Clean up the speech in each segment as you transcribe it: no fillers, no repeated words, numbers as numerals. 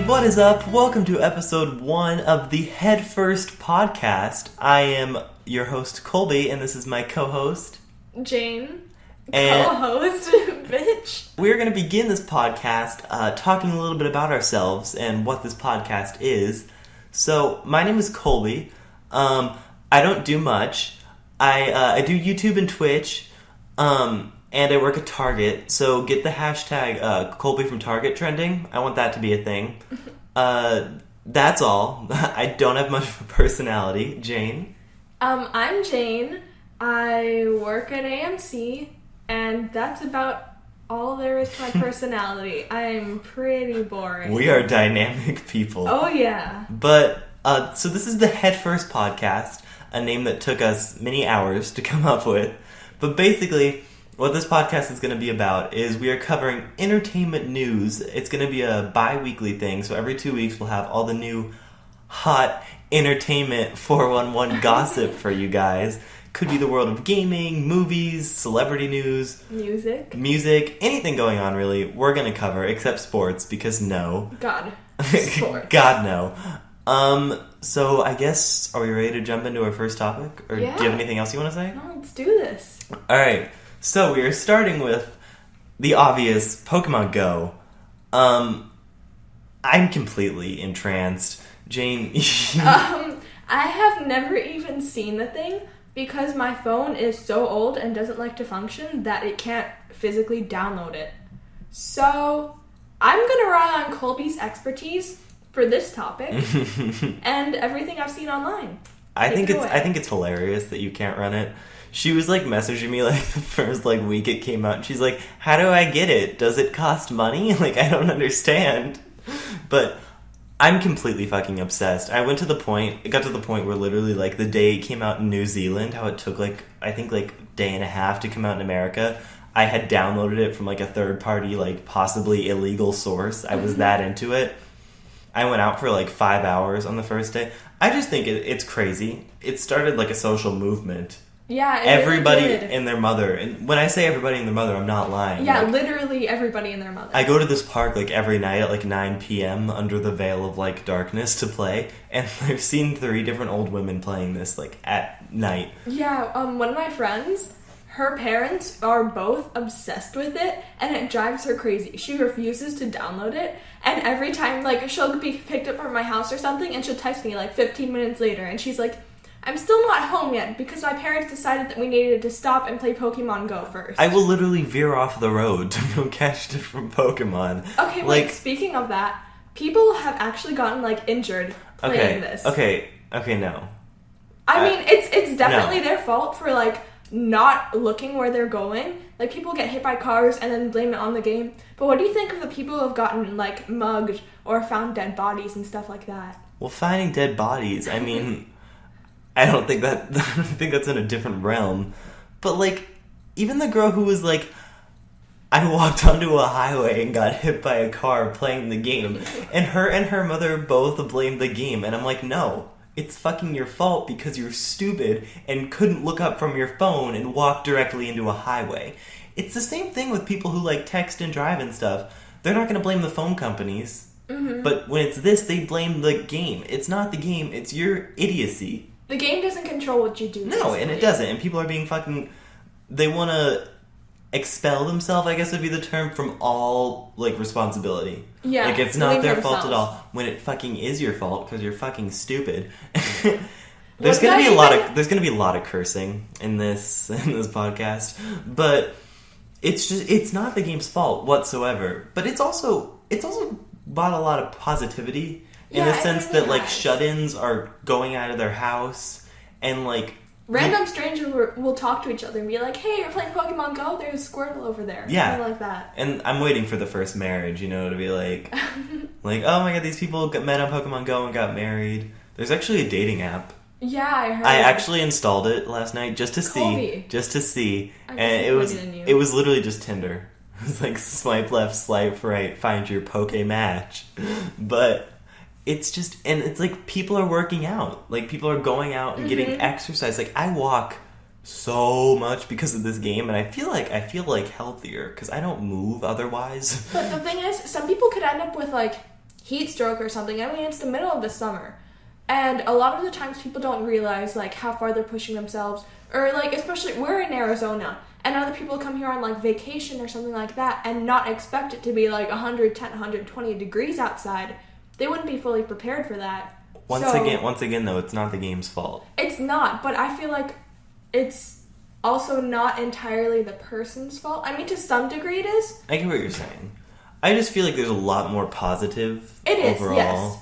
What is up? Welcome to episode 1 of the Headfirst podcast. I am your host, Colby, and this is my co-host, Jane. And co-host, bitch. We're going to begin this podcast talking a little bit about ourselves and what this podcast is. So, my name is Colby. I don't do much. I do YouTube and Twitch. And I work at Target, so get the hashtag Colby from Target trending. I want that to be a thing. That's all. I don't have much of a personality. Jane? I'm Jane. I work at AMC, and that's about all there is to my personality. I'm pretty boring. We are dynamic people. Oh, yeah. But, so this is the Headfirst podcast, a name that took us many hours to come up with. But basically, what this podcast is going to be about is we are covering entertainment news. It's going to be a bi-weekly thing, so every 2 weeks we'll have all the new hot entertainment 411 gossip for you guys. Could be the world of gaming, movies, celebrity news. Music, anything going on really, we're going to cover, except sports, because no. God. Sports. God, no. So I guess, are we ready to jump into our first topic? Or yeah. Do you have anything else you want to say? No, let's do this. Alright. So, we are starting with the obvious Pokemon Go. I'm completely entranced. Jane... I have never even seen the thing because my phone is so old and doesn't like to function that it can't physically download it. So, I'm going to rely on Colby's expertise for this topic and everything I've seen online. I think it's hilarious that you can't run it. She was, messaging me, the first, week it came out, and she's like, how do I get it? Does it cost money? I don't understand. But I'm completely fucking obsessed. It got to the point where literally, the day it came out in New Zealand, how it took, I think, day and a half to come out in America, I had downloaded it from, a third-party, possibly illegal source. I was that into it. I went out for, 5 hours on the first day. I just think it's crazy. It started, a social movement. Yeah, everybody really did. and their mother. And when I say everybody and their mother, I'm not lying. Yeah, literally everybody and their mother. I go to this park, every night at, 9 p.m. under the veil of, darkness to play. And I've seen 3 different old women playing this, at night. Yeah, one of my friends, her parents are both obsessed with it, and it drives her crazy. She refuses to download it, and every time, she'll be picked up from my house or something, and she'll text me, 15 minutes later, and she's like, I'm still not home yet because my parents decided that we needed to stop and play Pokemon Go first. I will literally veer off the road to go catch different Pokemon. Okay, wait, speaking of that, people have actually gotten, injured playing this. Okay, no. I mean, it's definitely their fault for, not looking where they're going. People get hit by cars and then blame it on the game. But what do you think of the people who have gotten, mugged or found dead bodies and stuff like that? Well, finding dead bodies, I mean... I don't think that's in a different realm. But, even the girl who was I walked onto a highway and got hit by a car playing the game. And her mother both blamed the game. And I'm like, no, it's fucking your fault because you're stupid and couldn't look up from your phone and walk directly into a highway. It's the same thing with people who, text and drive and stuff. They're not going to blame the phone companies. Mm-hmm. But when it's this, they blame the game. It's not the game, it's your idiocy. The game doesn't control what you do. No, basically. And it doesn't. And people are being fucking... They want to expel themselves, I guess would be the term, from all, responsibility. Yeah. It's not their fault at all. When it fucking is your fault, because you're fucking stupid. There's gonna be a lot of cursing in this podcast. But it's not the game's fault whatsoever. But it's also brought a lot of positivity. In the sense that, shut-ins are going out of their house, and, random strangers will talk to each other and be like, hey, you're playing Pokemon Go? There's Squirtle over there. Yeah. Something like that. And I'm waiting for the first marriage, to be like, oh my god, these people met on Pokemon Go and got married. There's actually a dating app. Yeah, I heard. I actually installed it last night just to see. And it was literally just Tinder. It's like swipe left, swipe right, find your Poke match. But it's just, and it's like people are working out. Like people are going out and getting exercise. Like I walk so much because of this game, and I feel like healthier because I don't move otherwise. But the thing is, some people could end up with like heat stroke or something. I mean, it's the middle of the summer, and a lot of the times people don't realize like how far they're pushing themselves, or like especially we're in Arizona, and other people come here on like vacation or something like that, and not expect it to be like 110, 120 degrees outside. They wouldn't be fully prepared for that. Once again, though, it's not the game's fault. It's not, but I feel like it's also not entirely the person's fault. I mean, to some degree it is. I get what you're saying. I just feel like there's a lot more positive overall. Yes.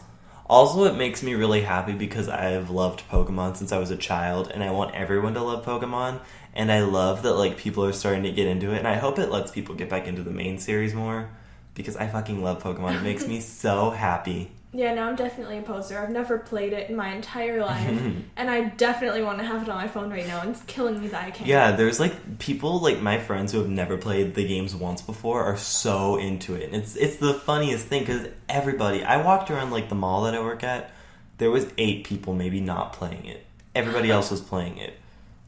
Also, it makes me really happy because I've loved Pokemon since I was a child, and I want everyone to love Pokemon, and I love that like people are starting to get into it, and I hope it lets people get back into the main series more, because I fucking love Pokemon. It makes me so happy. Yeah, no, I'm definitely a poser. I've never played it in my entire life, and I definitely want to have it on my phone right now, and it's killing me that I can't. Yeah, there's like people, like my friends who have never played the games once before are so into it. And it's the funniest thing because everybody, I walked around like the mall that I work at, there was 8 people maybe not playing it. Everybody else was playing it.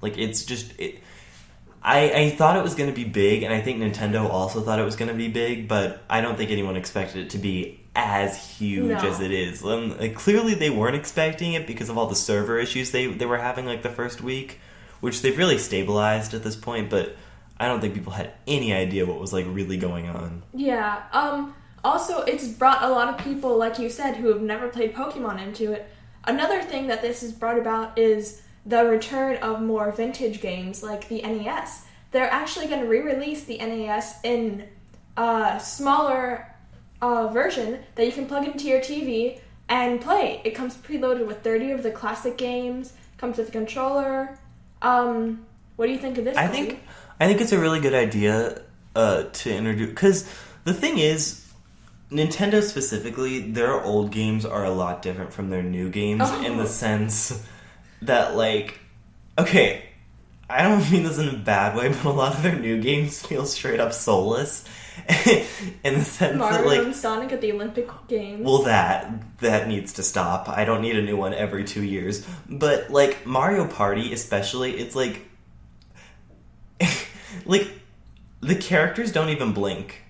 Like it's just, I thought it was going to be big, and I think Nintendo also thought it was going to be big, but I don't think anyone expected it to be as huge as it is. Like, clearly they weren't expecting it because of all the server issues they were having like the first week, which they've really stabilized at this point, but I don't think people had any idea what was like really going on. Yeah. Also, it's brought a lot of people, like you said, who have never played Pokemon into it. Another thing that this has brought about is the return of more vintage games like the NES. They're actually going to re-release the NES in a smaller version that you can plug into your TV and play. It comes preloaded with 30 of the classic games, comes with a controller. What do you think of this? I think it's a really good idea to introduce, because the thing is, Nintendo specifically, their old games are a lot different from their new games in the sense that, like, okay, I don't mean this in a bad way, but a lot of their new games feel straight up soulless. In the sense Mario that, like, and Sonic at the Olympic Games. Well, that needs to stop. I don't need a new one every 2 years. But, like, Mario Party especially, it's like... like, the characters don't even blink.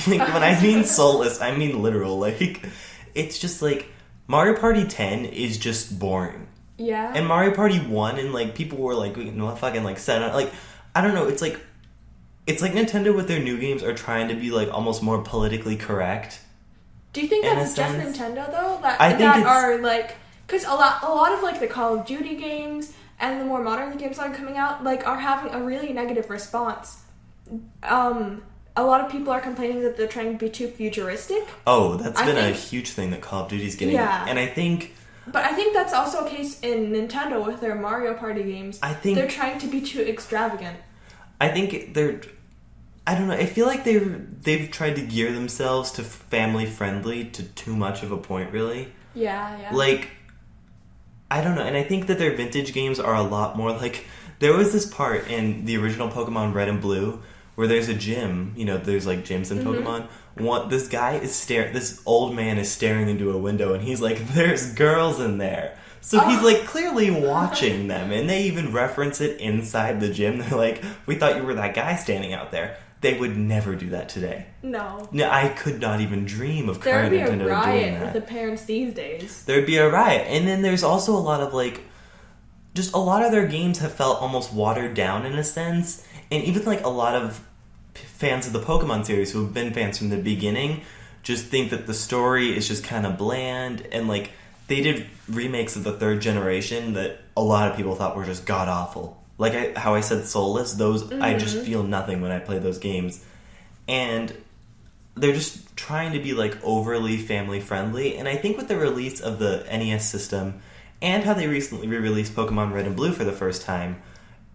Like, when I mean soulless, I mean literal. Like, it's just, like, Mario Party 10 is just boring. Yeah. And Mario Party 1, and, like, people were, like, fucking, like, set on... Like, I don't know, it's like Nintendo with their new games are trying to be, like, almost more politically correct. Do you think that's just Nintendo, though? That are, like... Because a lot of, like, the Call of Duty games and the more modern games that are coming out, like, are having a really negative response. A lot of people are complaining that they're trying to be too futuristic. Oh, that's been a huge thing that Call of Duty's getting. Yeah. And I think... But I think that's also a case in Nintendo with their Mario Party games. I think... They're trying to be too extravagant. I think they're... I don't know. I feel like they've tried to gear themselves to family-friendly to too much of a point, really. Yeah. Like, I don't know. And I think that their vintage games are a lot more like... There was this part in the original Pokemon Red and Blue where there's a gym. You know, there's, like, gyms in Pokemon. This old man is staring into a window, and he's like, there's girls in there. So he's, like, clearly watching them, and they even reference it inside the gym. They're like, we thought you were that guy standing out there. They would never do that today. No, I could not even dream of current Nintendo doing that. There would be a riot with the parents these days. There would be a riot. And then there's also a lot of, like, just a lot of their games have felt almost watered down in a sense. And even, like, a lot of fans of the Pokemon series who have been fans from the beginning just think that the story is just kind of bland. And, like, they did remakes of the third generation that a lot of people thought were just god-awful. Like how I said soulless, those I just feel nothing when I play those games. And they're just trying to be, like, overly family-friendly. And I think with the release of the NES system and how they recently re-released Pokemon Red and Blue for the first time,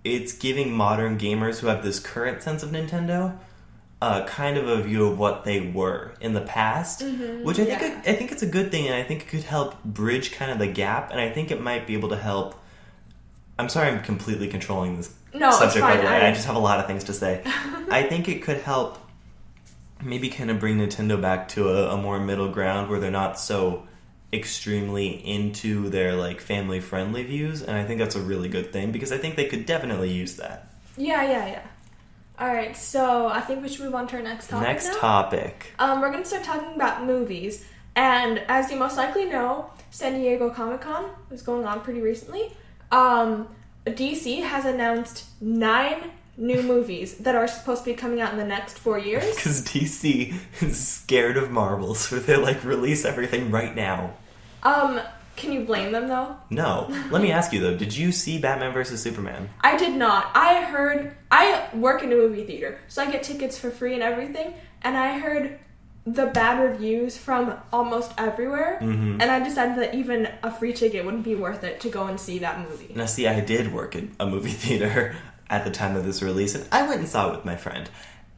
it's giving modern gamers who have this current sense of Nintendo kind of a view of what they were in the past, which I think it's a good thing, and I think it could help bridge kind of the gap, and I think it might be able to help. I'm sorry I'm completely controlling this subject, by the way. I just have a lot of things to say. I think it could help maybe kind of bring Nintendo back to a more middle ground where they're not so extremely into their like family friendly views, and I think that's a really good thing because I think they could definitely use that. Yeah. Alright, so I think we should move on to our next topic. Next topic. We're gonna start talking about movies. And as you most likely know, San Diego Comic-Con was going on pretty recently. DC has announced 9 new movies that are supposed to be coming out in the next 4 years. Because DC is scared of Marvel, so they like release everything right now. Can you blame them though? No. Let me ask you though, did you see Batman vs. Superman? I did not. I work in a movie theater, so I get tickets for free and everything, and I heard the bad reviews from almost everywhere, and I decided that even a free ticket wouldn't be worth it to go and see that movie. Now see, I did work in a movie theater at the time of this release, and I went and saw it with my friend.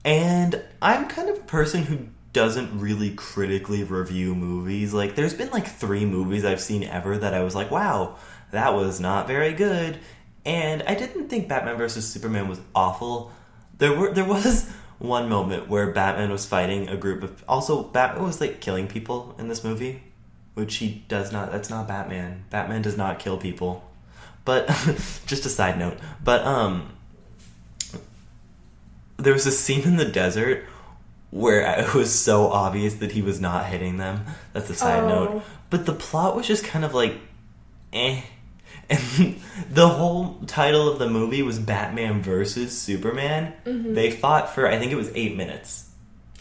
And I'm kind of a person who doesn't really critically review movies. Like, there's been like 3 movies I've seen ever that I was like, wow, that was not very good. And I didn't think Batman vs. Superman was awful. There was one moment where Batman was fighting a group of... Also, Batman was like killing people in this movie, which he does not... That's not Batman. Batman does not kill people. But, just a side note. But, there was a scene in the desert where it was so obvious that he was not hitting them. That's a side note. But the plot was just kind of like, eh. And the whole title of the movie was Batman versus Superman. They fought for, I think it was 8 minutes.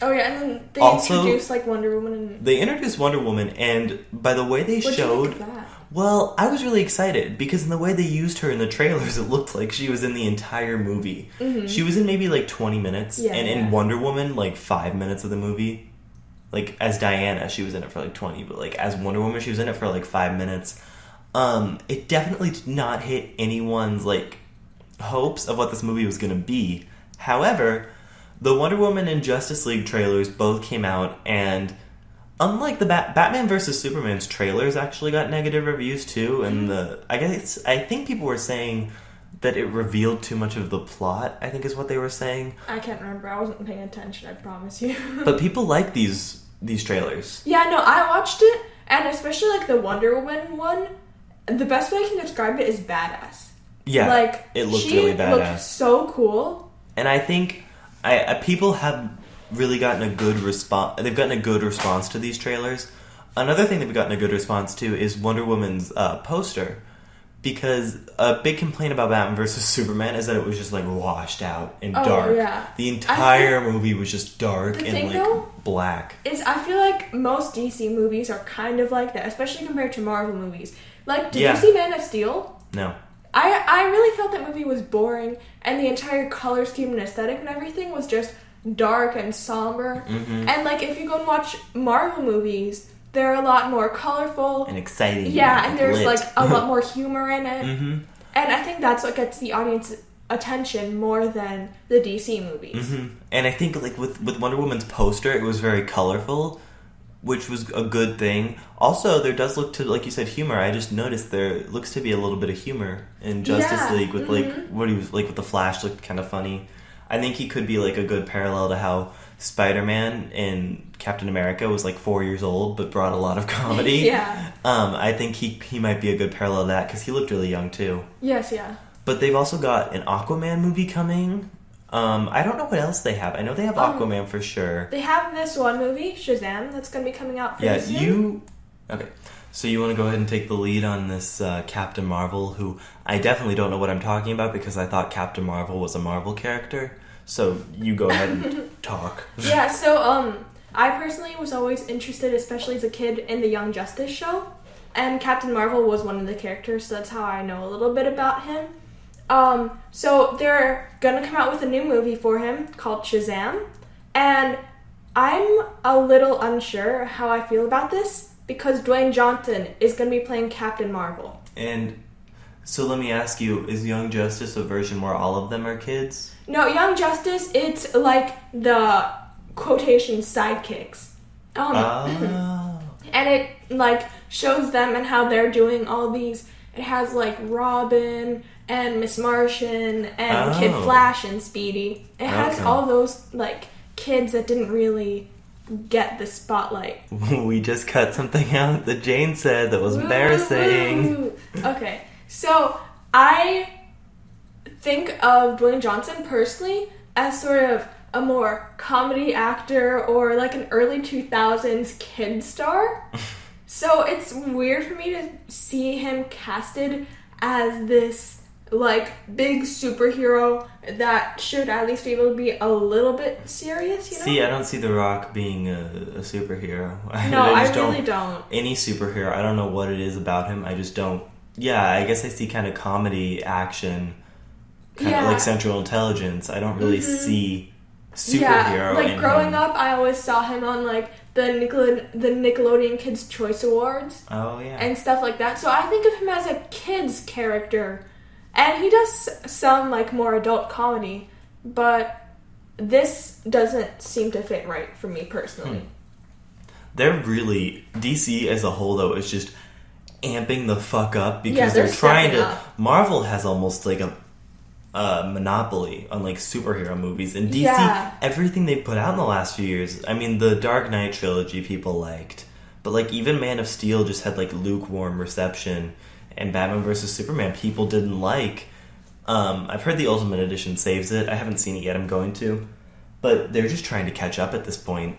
Oh yeah, and then they introduced like Wonder Woman. And... They introduced Wonder Woman, and by the way they What'd showed... you think of that? Well, I was really excited because in the way they used her in the trailers, it looked like she was in the entire movie. She was in maybe like 20 minutes, and in Wonder Woman, like 5 minutes of the movie. Like, as Diana, she was in it for like 20, but like as Wonder Woman, she was in it for like 5 minutes. It definitely did not hit anyone's like hopes of what this movie was going to be. However, the Wonder Woman and Justice League trailers both came out, and unlike the Batman vs. Superman's trailers actually got negative reviews too, and I think people were saying that it revealed too much of the plot, I think is what they were saying. I can't remember. I wasn't paying attention, I promise you. But people like these trailers. Yeah, no, I watched it, and especially like the Wonder Woman one, the best way I can describe it is badass. Yeah, like, it looked really badass. Looked so cool. And I think people have really gotten a good response. They've gotten a good response to these trailers. Another thing they've gotten a good response to is Wonder Woman's poster, because a big complaint about Batman vs. Superman is that it was just like washed out and dark. Yeah. The entire movie was just dark and like black. I feel like most DC movies are kind of like that, especially compared to Marvel movies. Like, did you see Man of Steel? No. I really felt that movie was boring, and the entire color scheme and aesthetic and everything was just dark and somber. And like, if you go and watch Marvel movies, they're a lot more colorful and exciting. Yeah, and there's like a lot more humor in it. And I think that's what gets the audience attention more than the DC movies. And I think like with Wonder Woman's poster, it was very colorful, which was a good thing. Also, there does look to, like you said, humor. I just noticed there looks to be a little bit of humor in Justice League with like what he was like with the Flash looked kind of funny. I think he could be like a good parallel to how Spider-Man in Captain America was like 4 years old but brought a lot of comedy. I think he might be a good parallel to that because he looked really young too. Yes, yeah. But they've also got an Aquaman movie coming. I don't know what else they have. I know they have Aquaman for sure. They have this one movie, Shazam, that's going to be coming out pretty soon. Okay. So you want to go ahead and take the lead on this Captain Marvel, who I definitely don't know what I'm talking about because I thought Captain Marvel was a Marvel character. So you go ahead and talk. Yeah, so I personally was always interested, especially as a kid, in the Young Justice show. And Captain Marvel was one of the characters, so that's how I know a little bit about him. So they're gonna come out with a new movie for him called Shazam. And I'm a little unsure how I feel about this because Dwayne Johnson is gonna be playing Captain Marvel. And so let me ask you, is Young Justice a version where all of them are kids? No, Young Justice, it's like the quotation sidekicks. And it like shows them and how they're doing all these. It has like Robin and Miss Martian and Kid Flash and Speedy. It has all those like kids that didn't really get the spotlight. We just cut something out that Jane said that was embarrassing. Okay, so I think of Dwayne Johnson personally as sort of a more comedy actor or like an early 2000s kid star. So it's weird for me to see him casted as this like big superhero that should at least be able to be a little bit serious, you know? See, I don't see The Rock being a superhero. No, I really don't. Any superhero, I don't know what it is about him. I just don't. Yeah, I guess I see kind of comedy, action, kind of like Central Intelligence. I don't really see superhero. Yeah, like growing up, I always saw him on like the Nickelodeon Kids' Choice Awards. Oh yeah, and stuff like that. So I think of him as a kid's character, and he does some like more adult comedy, but this doesn't seem to fit right for me personally. They're really DC as a whole though is just amping the fuck up because they're trying to. Marvel has almost like a monopoly on like superhero movies, and DC everything they put out in the last few years. I mean, the Dark Knight trilogy people liked, but like even Man of Steel just had like lukewarm reception, and Batman vs Superman people didn't like. I've heard the Ultimate Edition saves it. I haven't seen it yet. I'm going to, but they're just trying to catch up at this point.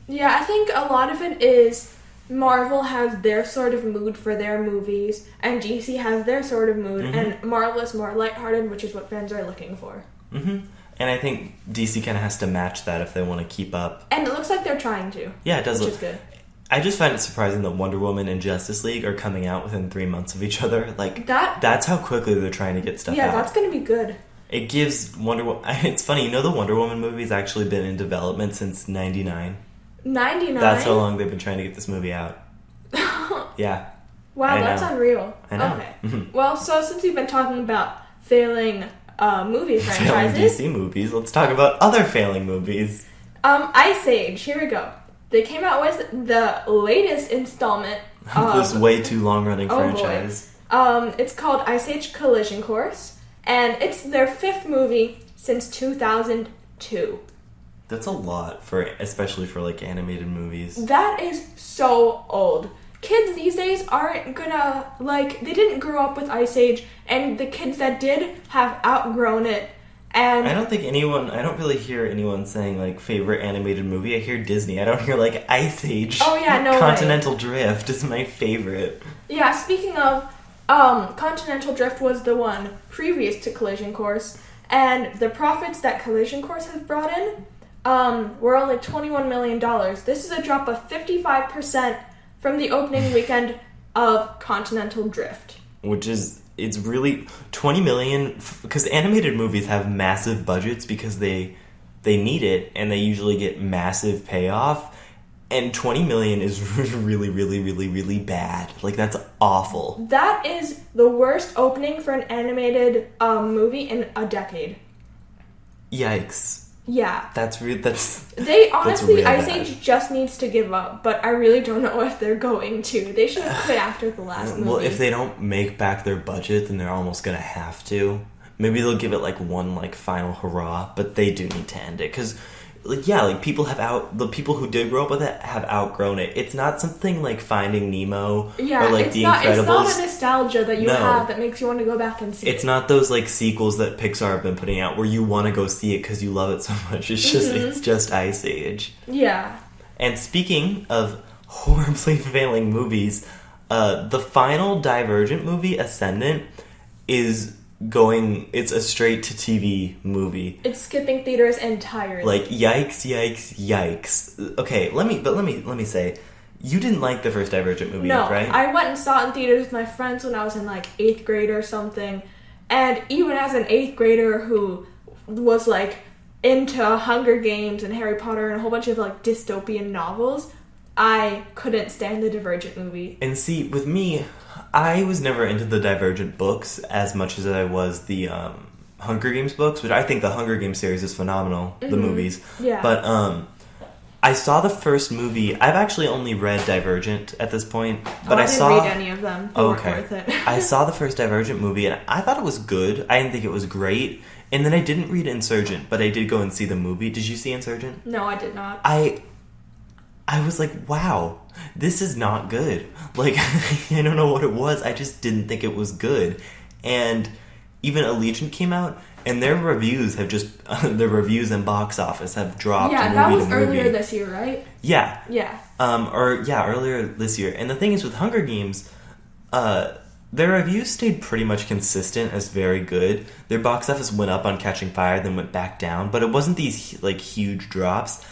Yeah, I think a lot of it is Marvel has their sort of mood for their movies, and DC has their sort of mood, and Marvel is more lighthearted, which is what fans are looking for. Mm-hmm. And I think DC kind of has to match that if they want to keep up. And it looks like they're trying to. Yeah, it does which look is good. I just find it surprising that Wonder Woman and Justice League are coming out within 3 months of each other. Like, that's how quickly they're trying to get stuff out. Yeah, that's going to be good. It gives Wonder Woman... It's funny, you know the Wonder Woman movie's actually been in development since 99? 99? That's how long they've been trying to get this movie out. Yeah. Wow, that's unreal. I know. Okay. Well, so since we've been talking about failing movie franchises... Failing DC movies, let's talk about other failing movies. Ice Age, here we go. They came out with the latest installment of... This way too long-running franchise. Boy. It's called Ice Age Collision Course, and it's their 5th movie since 2002. That's a lot, especially for like animated movies. That is so old. Kids these days aren't gonna, like, they didn't grow up with Ice Age, and the kids that did have outgrown it. And I don't really hear anyone saying like favorite animated movie. I hear Disney. I don't hear like Ice Age. Oh yeah, no Continental Drift is my favorite. Yeah, speaking of, Continental Drift was the one previous to Collision Course, and the profits that Collision Course has brought in were only $21 million. This is a drop of 55% from the opening weekend of Continental Drift. Which is, it's really 20 million, because animated movies have massive budgets because they need it, and they usually get massive payoff, and 20 million is really, really, really, really bad. Like, that's awful. That is the worst opening for an animated movie in a decade. Yikes. Yeah. They honestly, Ice Age just needs to give up, but I really don't know if they're going to. They should have quit after the last movie. Well, if they don't make back their budget, then they're almost gonna have to. Maybe they'll give it like one like final hurrah, but they do need to end it because, like, yeah, like the people who did grow up with it have outgrown it. It's not something like Finding Nemo or like The Incredibles. It's not a nostalgia that you have that makes you want to go back and see it. It's not those like sequels that Pixar have been putting out where you want to go see it because you love it so much. It's just Ice Age. Yeah. And speaking of horribly failing movies, the final Divergent movie, Ascendant, is it's a straight-to-TV movie. It's skipping theaters entirely. Like, yikes. Okay, let me say, you didn't like the first Divergent movie, right? I went and saw it in theaters with my friends when I was in, like, 8th grade or something. And even as an 8th grader who was, like, into Hunger Games and Harry Potter and a whole bunch of, like, dystopian novels, I couldn't stand the Divergent movie. And see, with me, I was never into the Divergent books as much as I was the Hunger Games books, which I think the Hunger Games series is phenomenal, the movies. Yeah. But I saw the first movie. I've actually only read Divergent at this point, but I didn't read any of them. They weren't worth it. I saw the first Divergent movie, and I thought it was good. I didn't think it was great. And then I didn't read Insurgent, but I did go and see the movie. Did you see Insurgent? No, I did not. I was like, wow, this is not good. Like, I don't know what it was. I just didn't think it was good. And even Allegiant came out, and their reviews have just, the reviews and box office have dropped. Yeah, that was earlier this year, right? Yeah. Yeah. Earlier this year. And the thing is with Hunger Games, their reviews stayed pretty much consistent as very good. Their box office went up on Catching Fire, then went back down, but it wasn't these like huge drops.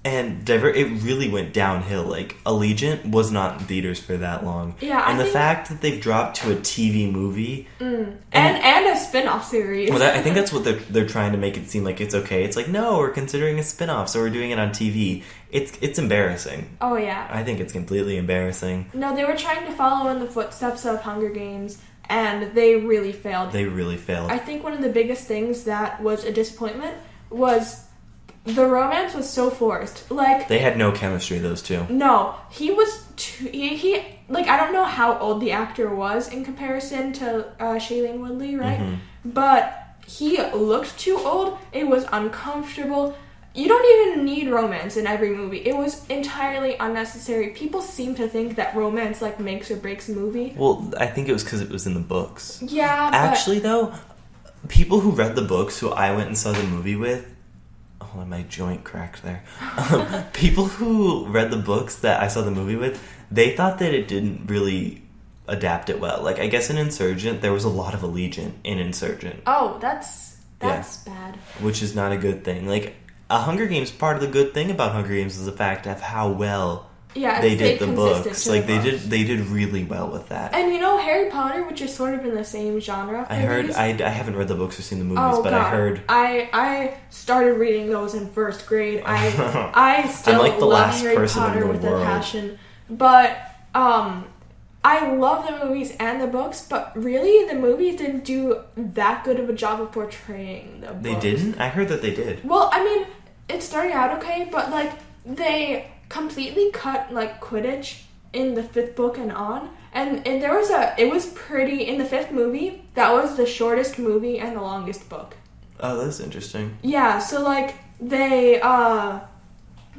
And it really went downhill. Like, Allegiant was not in theaters for that long. Yeah, and the fact that they've dropped to a TV movie... and a spin-off series. Well, I think that's what they're trying to make it seem like it's okay. It's like, no, we're considering a spin-off, so we're doing it on TV. It's embarrassing. Oh, yeah. I think it's completely embarrassing. No, they were trying to follow in the footsteps of Hunger Games, and they really failed. I think one of the biggest things that was a disappointment was... the romance was so forced. Like, they had no chemistry, those two. No, he was he like, I don't know how old the actor was in comparison to Shailene Woodley, right? Mm-hmm. But he looked too old. It was uncomfortable. You don't even need romance in every movie. It was entirely unnecessary. People seem to think that romance like makes or breaks a movie. Well, I think it was because it was in the books. Yeah, actually, though, people who read the books, who I went and saw the movie with. Oh, my joint cracked there. People who read the books that I saw the movie with, they thought that it didn't really adapt it well. Like, I guess in Insurgent, there was a lot of Allegiant in Insurgent. Oh, that's bad. Which is not a good thing. Like, Hunger Games, part of the good thing about Hunger Games is the fact of how well they did the books. Like, they did really well with that. And you know, Harry Potter, which is sort of in the same genre. I heard. I haven't read the books or seen the movies, but God. I heard. I started reading those in first grade. I still I'm like the love last Harry person Potter in the with world. a passion. But I love the movies and the books, but really the movies didn't do that good of a job of portraying the books. They didn't? I heard that they did. Well, I mean, it started out okay, but like they completely cut like Quidditch in the 5th book and on, and it was pretty in the 5th movie. That was the shortest movie and the longest book. Oh, that's interesting. Yeah, so like they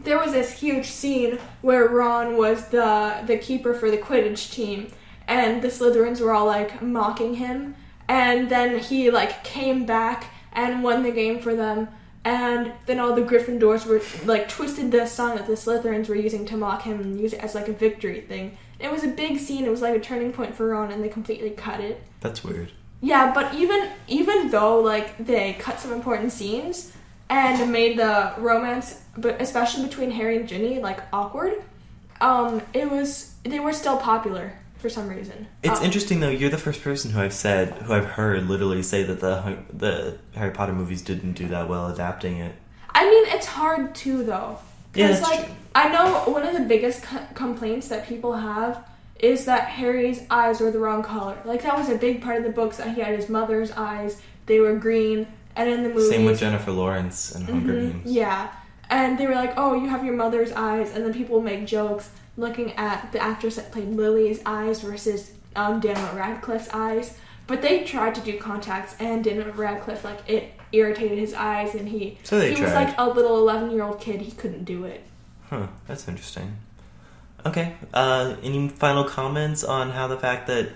there was this huge scene where Ron was the keeper for the Quidditch team, and the Slytherins were all like mocking him, and then he like came back and won the game for them. And then all the Gryffindors were, like, twisted the song that the Slytherins were using to mock him and use it as, like, a victory thing. It was a big scene. It was, like, a turning point for Ron, and they completely cut it. That's weird. Yeah, but even though, like, they cut some important scenes and made the romance, but especially between Harry and Ginny, like, awkward, they were still popular. For some reason. It's interesting, though. You're the first person who I've heard literally say that the Harry Potter movies didn't do that well adapting it. I mean, it's hard too, though. Because, yeah, like, true. I know one of the biggest complaints that people have is that Harry's eyes were the wrong color. Like, that was a big part of the books, that he had his mother's eyes. They were green. And in the movies... Same with Jennifer Lawrence and Hunger Games. Yeah. And they were like, oh, you have your mother's eyes. And then people make jokes looking at the actress that played Lily's eyes versus Daniel Radcliffe's eyes. But they tried to do contacts, and Daniel Radcliffe, like, it irritated his eyes, and he was like a little 11-year-old kid. He couldn't do it. Huh, that's interesting. Okay, any final comments on how the fact that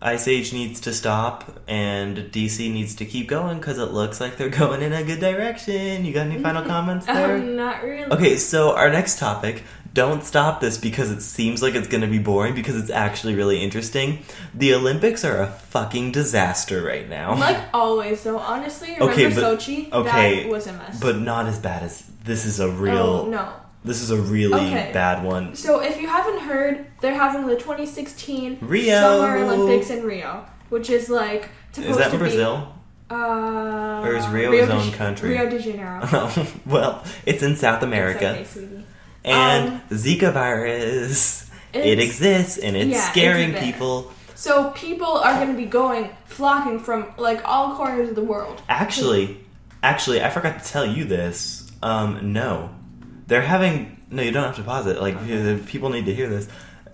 Ice Age needs to stop and DC needs to keep going because it looks like they're going in a good direction? You got any final comments there? Not really. Okay, so our next topic, don't stop this because it seems like it's going to be boring because it's actually really interesting. The Olympics are a fucking disaster right now. Like always, though. Honestly, remember Sochi? That was a mess. But not as bad as... This is a real... Oh, no. This is a really bad one. So if you haven't heard, they're having the 2016 Rio Summer Olympics in Rio, which is like supposed is that to in Brazil? Or is Rio his own country? Rio de Janeiro. Oh, well, it's in South America. It's okay, sweetie. And Zika virus, it exists and it's scaring people. So people are going to be flocking from like all corners of the world. Actually, I forgot to tell you this. No. They're having... No, you don't have to pause it. Like, people need to hear this.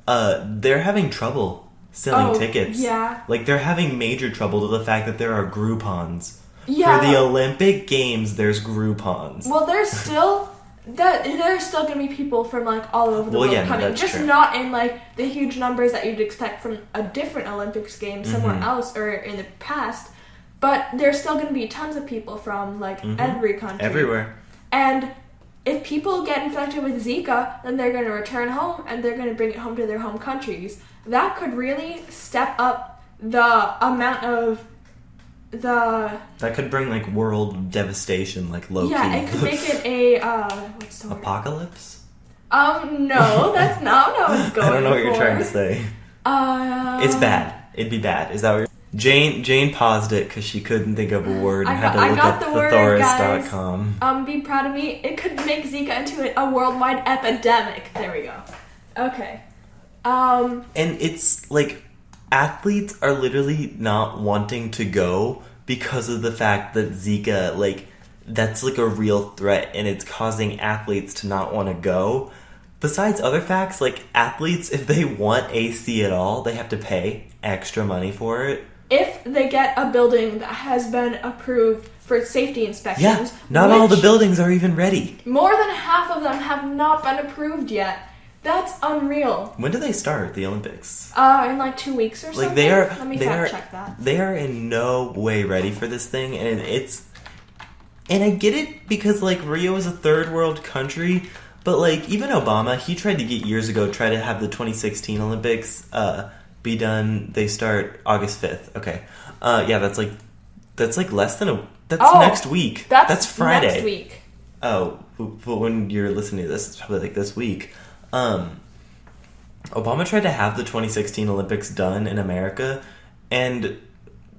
They're having trouble selling tickets. Yeah. Like, they're having major trouble to the fact that there are Groupons. Yeah. For the Olympic Games, there's Groupons. Well, there's still going to be people from like all over the world coming, just true. not in like the huge numbers that you'd expect from a different Olympics game somewhere else or in the past. But there's still going to be tons of people from like every country, everywhere. And if people get infected with Zika, then they're going to return home and they're going to bring it home to their home countries. That could really step up the amount of that could bring like world devastation, like low-key. Yeah, it could make it a what's the word? Apocalypse? No, that's not what I was going for. I don't know what you're trying to say. It's bad. It'd be bad. Is that what you're... Jane paused it because she couldn't think of a word and had to look up thesaurus.com. Be proud of me. It could make Zika into a worldwide epidemic. There we go. Okay. And it's like athletes are literally not wanting to go because of the fact that Zika, like, that's like a real threat and it's causing athletes to not want to go. Besides other facts, like athletes, if they want AC at all, they have to pay extra money for it. If they get a building that has been approved for safety inspections. Yeah, not all the buildings are even ready. More than half of them have not been approved yet. That's unreal. When do they start the Olympics? In like 2 weeks or something. Like they are. Let me fact check that. They are in no way ready for this thing, and and I get it because like Rio is a third world country, but like even Obama, he tried to get years ago try to have the 2016 Olympics be done. They start August 5th. Okay, yeah, that's like less than next week. That's Friday. Next week. Oh, but when you're listening to this, it's probably like this week. Obama tried to have the 2016 Olympics done in America, and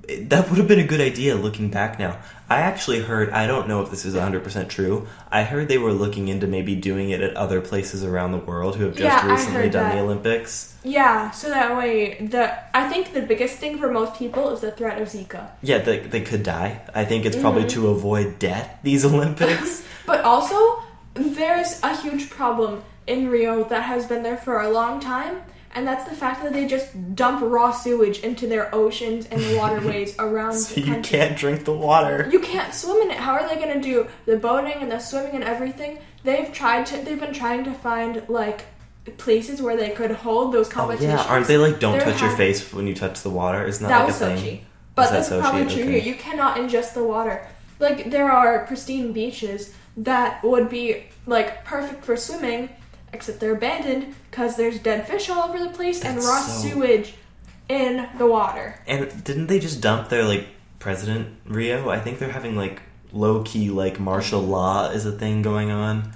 that would have been a good idea looking back now. I actually heard, I don't know if this is 100% true, I heard they were looking into maybe doing it at other places around the world who have just recently done the Olympics. Yeah, so that way, I think the biggest thing for most people is the threat of Zika. Yeah, they could die. I think it's probably to avoid death, these Olympics. But also, there's a huge problem in Rio that has been there for a long time, and that's the fact that they just dump raw sewage into their oceans and waterways around so the country. You can't drink the water. You can't swim in it. How are they going to do the boating and the swimming and everything? They've been trying to find like places where they could hold those competitions. Oh, yeah, aren't they like don't touch your face when you touch the water? Isn't that like a thing? Sochi. But that's probably true here. You cannot ingest the water. Like there are pristine beaches that would be like perfect for swimming, except they're abandoned because there's dead fish all over the place and raw sewage in the water. And didn't they just dump their like president Rio? I think they're having like low-key like martial law is a thing going on.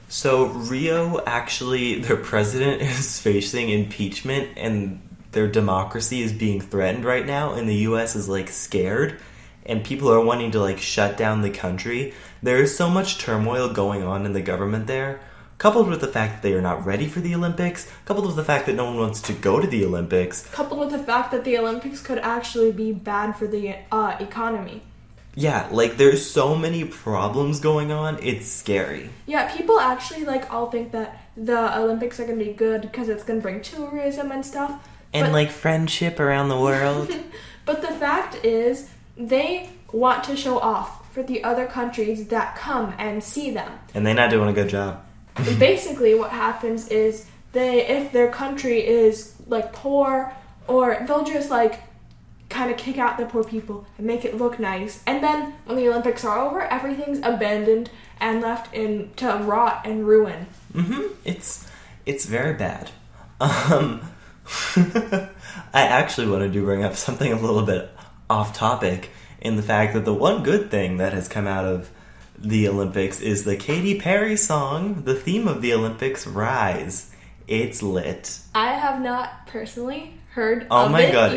So Rio, actually, their president is facing impeachment and their democracy is being threatened right now, and the U.S. is like scared and people are wanting to like shut down the country. There is so much turmoil going on in the government there, coupled with the fact that they are not ready for the Olympics, coupled with the fact that no one wants to go to the Olympics. Coupled with the fact that the Olympics could actually be bad for the economy. Yeah, like there's so many problems going on, it's scary. Yeah, people actually like all think that the Olympics are going to be good because it's going to bring tourism and stuff. And like friendship around the world. But the fact is, they want to show off for the other countries that come and see them. And they're not doing a good job. Basically what happens is if their country is like poor, or they'll just like kind of kick out the poor people and make it look nice, and then when the Olympics are over, everything's abandoned and left to rot and ruin. It's very bad. I actually wanted to bring up something a little bit off topic, in the fact that the one good thing that has come out of the Olympics is the Katy Perry song, the theme of the Olympics, Rise. It's lit. I have not personally heard of it. Oh my god.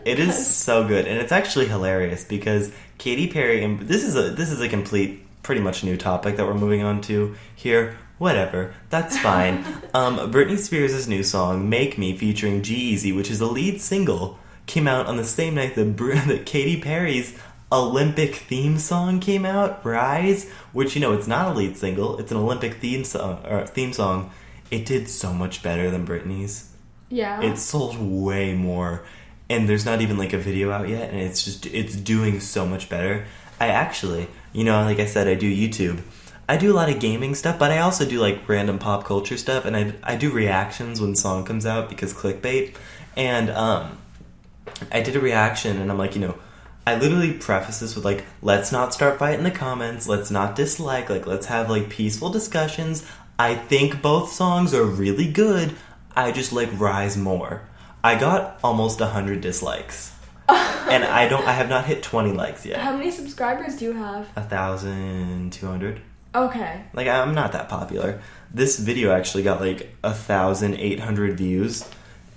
It is so good, and it's actually hilarious because Katy Perry, and this is a complete, pretty much new topic that we're moving on to here. Whatever, that's fine. Britney Spears' new song, Make Me, featuring G-Eazy, which is the lead single, came out on the same night that Katy Perry's Olympic theme song came out, Rise, which, you know, it's not a lead single, it's an Olympic theme song. It did so much better than Britney's. Yeah. It sold way more, and there's not even like a video out yet, and it's doing so much better. I actually, like I said, I do YouTube. I do a lot of gaming stuff, but I also do like random pop culture stuff, and I do reactions when song comes out because clickbait. And I did a reaction, and I'm like, I literally preface this with like, let's not start fighting in the comments, let's not dislike, like let's have like peaceful discussions. I think both songs are really good. I just like Rise more. I got almost 100 dislikes. And I have not hit 20 likes yet. How many subscribers do you have? 1,200. Okay. Like, I'm not that popular. This video actually got like 1,800 views.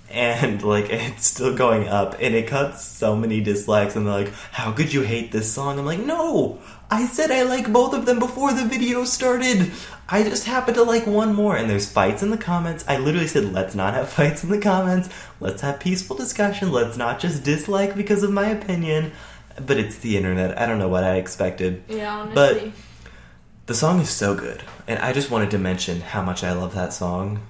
And like, it's still going up. And it got so many dislikes. And they're like, how could you hate this song? I'm like, no! I said I like both of them before the video started. I just happened to like one more. And there's fights in the comments. I literally said, let's not have fights in the comments. Let's have peaceful discussion. Let's not just dislike because of my opinion. But it's the internet. I don't know what I expected. Yeah, honestly. But the song is so good. And I just wanted to mention how much I love that song.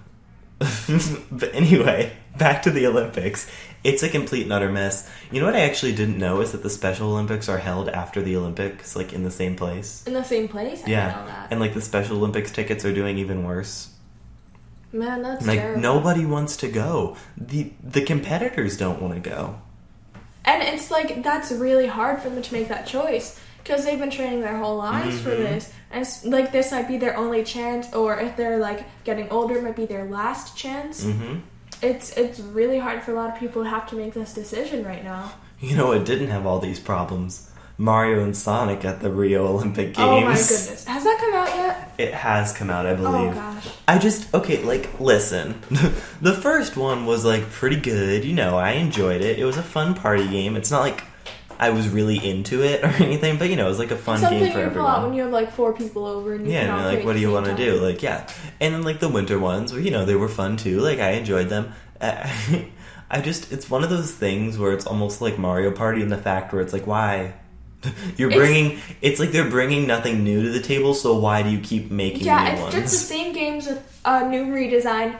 But anyway, back to the Olympics. It's a complete and utter mess. You know what I actually didn't know is that the Special Olympics are held after the Olympics, like in the same place. In the same place? I didn't know that. And like the Special Olympics tickets are doing even worse. Man, that's like terrible. Nobody wants to go. The competitors don't want to go. And it's like, that's really hard for them to make that choice. Because they've been training their whole lives for this. And it's like, this might be their only chance. Or if they're like getting older, it might be their last chance. It's really hard for a lot of people to have to make this decision right now. You know what didn't have all these problems? Mario and Sonic at the Rio Olympic Games. Oh my goodness. Has that come out yet? It has come out, I believe. Oh gosh. Okay, like, listen. The first one was, like, pretty good. I enjoyed it. It was a fun party game. It's not like I was really into it or anything, but, it was, like, a fun game for everyone. Something you pull out when you have, like, 4 people over and you can all like, what do you want to do? Like, yeah. And then, like, the winter ones, where, they were fun, too. Like, I enjoyed them. It's one of those things where it's almost like Mario Party in the fact where it's like, why? It's like they're bringing nothing new to the table, so why do you keep making new ones? Yeah, it's just the same games with a new redesign.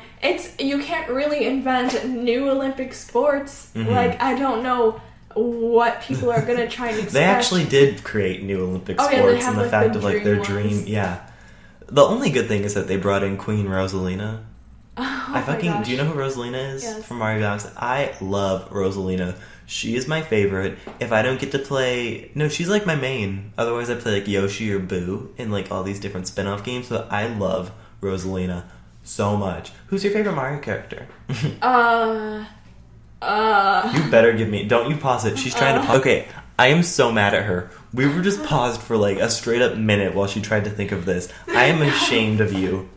You can't really invent new Olympic sports. Like, I don't know what people are going to try and expect. They actually did create new Olympic sports in the fact of, like, their dream. Yeah. The only good thing is that they brought in Queen Rosalina. Oh, do you know who Rosalina is? Yes. From Mario Galaxy? I love Rosalina. She is my favorite. If I don't get to play... No, she's like my main. Otherwise, I play like Yoshi or Boo in like all these different spin-off games. But I love Rosalina so much. Who's your favorite Mario character? You better give me... Don't you pause it. She's trying to... Okay, I am so mad at her. We were just paused for like a straight up minute while she tried to think of this. I am ashamed of you.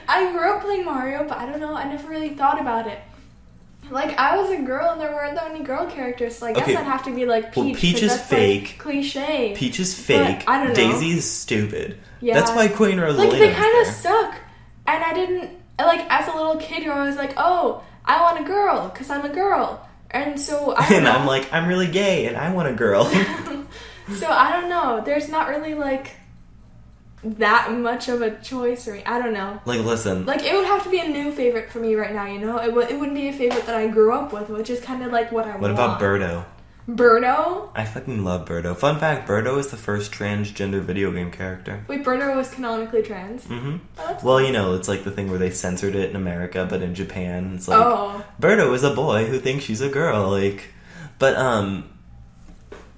I grew up playing Mario, but I don't know. I never really thought about it. Like, I was a girl and there weren't that many girl characters, so I guess I'd have to be like Peach. Well, Peach is fake. Like, cliche. Peach is fake. But I don't know. Daisy is stupid. Yeah. That's why Queen Rosalina Like, they kind of there. suck. And I didn't... Like, as a little kid, you're always like, oh, I want a girl, because I'm a girl. And so, I don't know. I'm like, I'm really gay, and I want a girl. So, I don't know. There's not really, like... that much of a choice, or I don't know. Like, listen. Like, it would have to be a new favorite for me right now, It wouldn't be a favorite that I grew up with, which is kind of like what I want. What about Birdo? Birdo? I fucking love Birdo. Fun fact, Birdo is the first transgender video game character. Wait, Birdo was canonically trans? Mm-hmm. Oh, well, it's like the thing where they censored it in America, but in Japan, it's like, oh. Birdo is a boy who thinks she's a girl, like... But,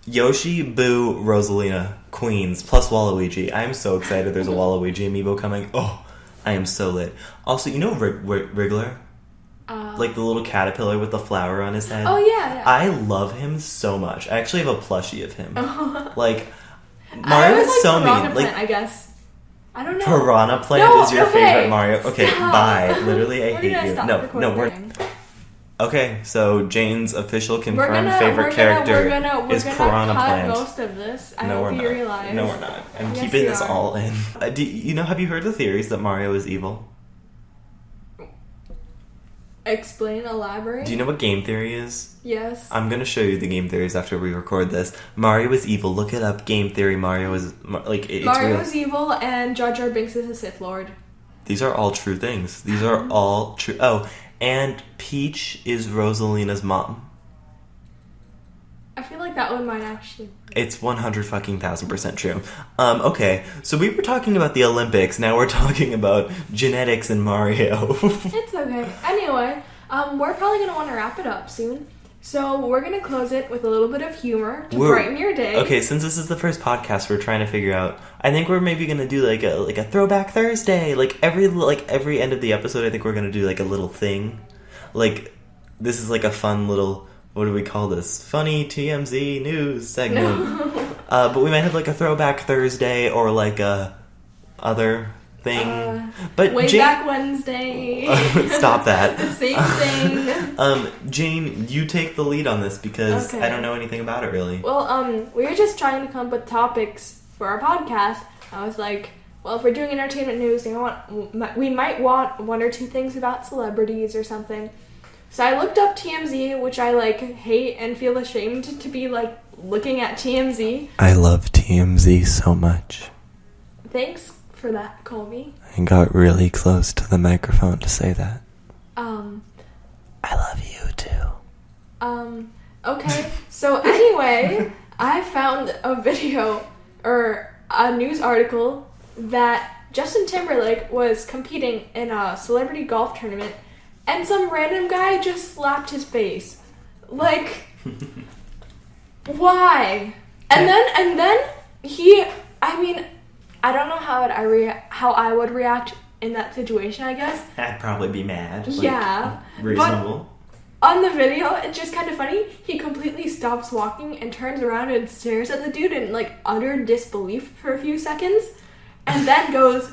Yoshi, Boo, Rosalina, Queens, plus Waluigi. I am so excited there's a Waluigi amiibo coming. Oh, I am so lit. Also, Wriggler? Like the little caterpillar with the flower on his head? Oh, yeah. I love him so much. I actually have a plushie of him. Like, I Mario was is so Piranha mean. Plant, like, I guess. I don't know. Piranha Plant is your favorite Mario. Okay, Stop. bye. Literally, I We're hate gonna you. stop No, we're... recording. Okay, so Jane's official confirmed favorite character is Piranha Plant. Most of this. I No, hope we're you not. realize. No, we're not. I'm Yes, keeping you this are. all in. Have you heard the theories that Mario is evil? Explain, elaborate. Do you know what game theory is? Yes. I'm going to show you the game theories after we record this. Mario is evil. Look it up. Game theory. Mario is... it's Mario real. is evil and Jar Jar Binks is a Sith Lord. These are all true things. These are all true... Oh, and Peach is Rosalina's mom. I feel like that one might actually. It's 100,000% true. Okay, so we were talking about the Olympics. Now we're talking about genetics and Mario. It's okay. Anyway, we're probably gonna want to wrap it up soon. So we're gonna close it with a little bit of humor to brighten your day. Okay, since this is the first podcast, we're trying to figure out. I think we're maybe gonna do like a Throwback Thursday. Like every end of the episode, I think we're gonna do like a little thing. Like this is like a fun little. What do we call this? Funny TMZ news segment. No. But we might have like a Throwback Thursday or like a other thing. But Back Wednesday. Stop that. The same thing. Jane, you take the lead on this because Okay. I don't know anything about it really. Well, we were just trying to come up with topics for our podcast. I was like, well, if we're doing entertainment news, we might want one or two things about celebrities or something. So I looked up TMZ, which I like hate and feel ashamed to be like looking at TMZ. I love TMZ so much. Thanks for that, Colby. I got really close to the microphone to say that. I love you too. Okay. So anyway, I found a video or a news article that Justin Timberlake was competing in a celebrity golf tournament and some random guy just slapped his face. Like, why? And then he, I mean, I don't know how I would react in that situation, I guess. I'd probably be mad. Yeah. Reasonable. But on the video, it's just kind of funny. He completely stops walking and turns around and stares at the dude in like utter disbelief for a few seconds. And then goes,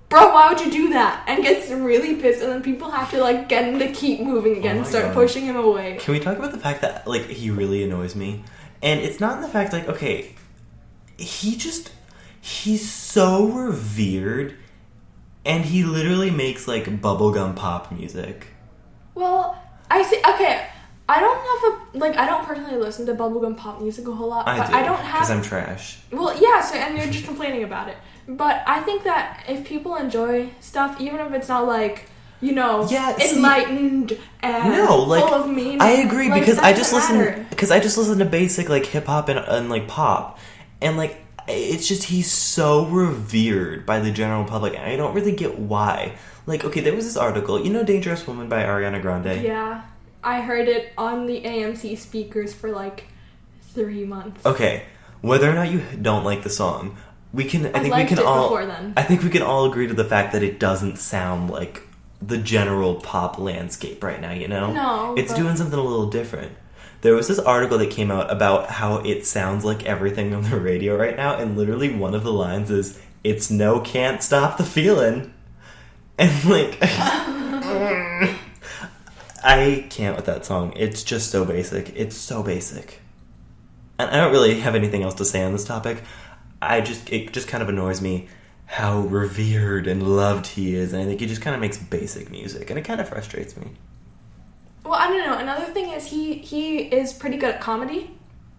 bro, why would you do that? And gets really pissed, and then people have to like get him to keep moving again, start pushing him away. Can we talk about the fact that like he really annoys me? And it's not in the fact like, okay, he's so revered, and he literally makes like bubblegum pop music. Well, I see. Okay, I don't personally listen to bubblegum pop music a whole lot. I but do, I don't have. because I'm trash. Well, yeah. So, and you're just complaining about it. But I think that if people enjoy stuff, even if it's not like, enlightened and full of meaning, I agree, like, because I just listen listen to basic like hip hop and like pop, and like it's just he's so revered by the general public, and I don't really get why. Like, okay, there was this article, "Dangerous Woman" by Ariana Grande. Yeah, I heard it on the AMC speakers for like 3 months. Okay, whether or not you don't like the song. I think we can all agree to the fact that it doesn't sound like the general pop landscape right now, No. It's doing something a little different. There was this article that came out about how it sounds like everything on the radio right now, and literally one of the lines is, "It's no can't stop the feeling." And like I can't with that song. It's just so basic. It's so basic. And I don't really have anything else to say on this topic. It just kind of annoys me how revered and loved he is, and I think he just kind of makes basic music, and it kind of frustrates me. Well, I don't know. Another thing is he is pretty good at comedy.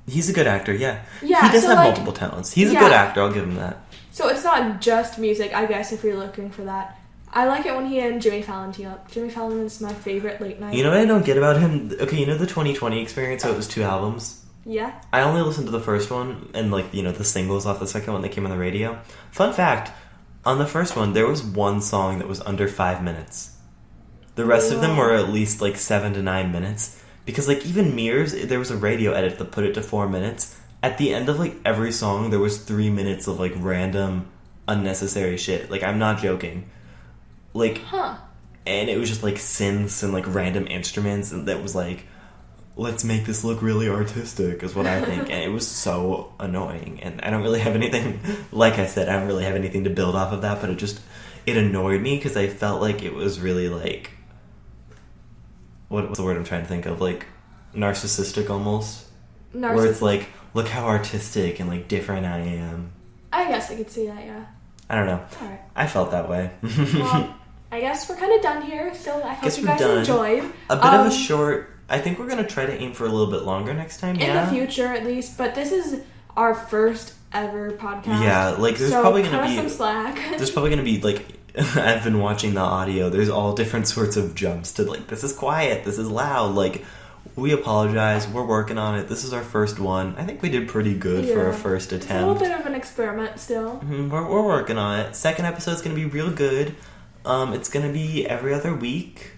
He's a good actor, yeah. Yeah, he does have multiple talents. He's a good actor, I'll give him that. So it's not just music, I guess, if you're looking for that. I like it when he and Jimmy Fallon team up. Jimmy Fallon is my favorite late night. You know what I don't get about him? Okay, the 2020 Experience, so it was 2 albums? Yeah. I only listened to the first one and, the singles off the second one that came on the radio. Fun fact, on the first one, there was one song that was under 5 minutes. The rest of them were at least, 7 to 9 minutes. Because, even Mirrors, there was a radio edit that put it to 4 minutes. At the end of, every song, there was 3 minutes of, random, unnecessary shit. I'm not joking. And it was just, synths and, random instruments, and that was, let's make this look really artistic, is what I think. And it was so annoying. And I don't really have anything, like I said, I don't really have anything to build off of that, but it annoyed me because I felt like it was really, what's the word I'm trying to think of? Narcissistic almost? Where it's look how artistic and, different I am. I guess I could see that, yeah. I don't know. Alright. I felt that way. Well, I guess we're kind of done here, so I hope you guys enjoyed. A bit of a short... I think we're going to try to aim for a little bit longer next time, In the future, at least. But this is our first ever podcast. Yeah, there's probably going to be... some slack. There's probably going to be, I've been watching the audio. There's all different sorts of jumps to, this is quiet, this is loud. We apologize. We're working on it. This is our first one. I think we did pretty good for our first It's a little attempt. bit of an experiment still. We're working on it. Second episode's going to be real good. It's going to be every other week.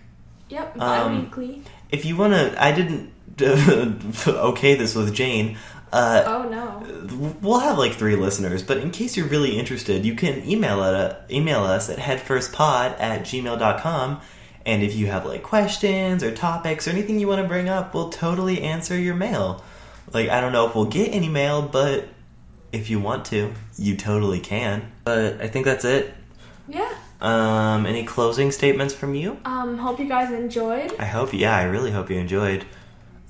Yep, bi-weekly. If you want to... I didn't okay this with Jane. Oh, no. We'll have like 3 listeners, but in case you're really interested, you can email us at headfirstpod@gmail.com. And if you have like questions or topics or anything you want to bring up, we'll totally answer your mail. Like, I don't know if we'll get any mail, but if you want to, you totally can. But I think that's it. Yeah. Any closing statements from you? Hope you guys enjoyed. I really hope you enjoyed.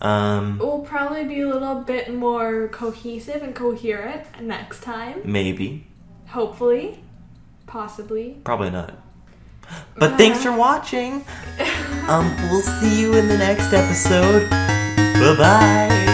We'll probably be a little bit more cohesive and coherent next time. Maybe. Hopefully. Possibly. Probably not. But thanks for watching. We'll see you in the next episode. Bye-bye.